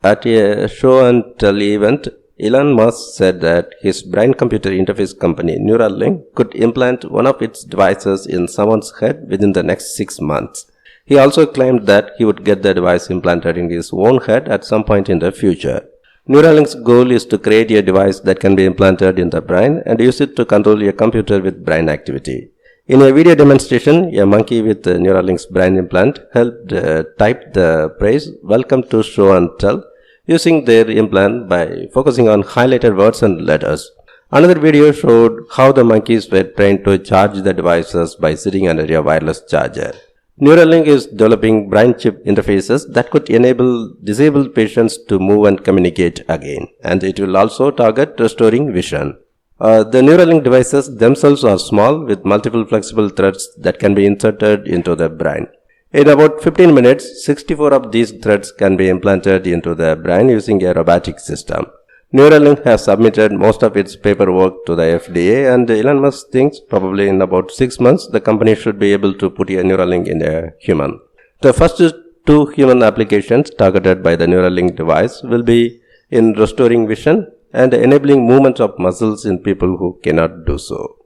At a show and tell event, Elon Musk said that his brain-computer interface company Neuralink could implant one of its devices in someone's head within the next 6 months. He also claimed that he would get the device implanted in his own head at some point in the future. Neuralink's goal is to create a device that can be implanted in the brain and use it to control a computer with brain activity. In a video demonstration, a monkey with Neuralink's brain implant helped type the phrase "Welcome to Show and Tell" using their implant by focusing on highlighted words and letters. Another video showed how the monkeys were trained to charge the devices by sitting under a wireless charger. Neuralink is developing brain chip interfaces that could enable disabled patients to move and communicate again, and it will also target restoring vision. The Neuralink devices themselves are small with multiple flexible threads that can be inserted into the brain. In about 15 minutes, 64 of these threads can be implanted into the brain using a robotic system. Neuralink has submitted most of its paperwork to the FDA, and Elon Musk thinks probably in about 6 months the company should be able to put a Neuralink in a human. The first 2 human applications targeted by the Neuralink device will be in restoring vision and enabling movement of muscles in people who cannot do so.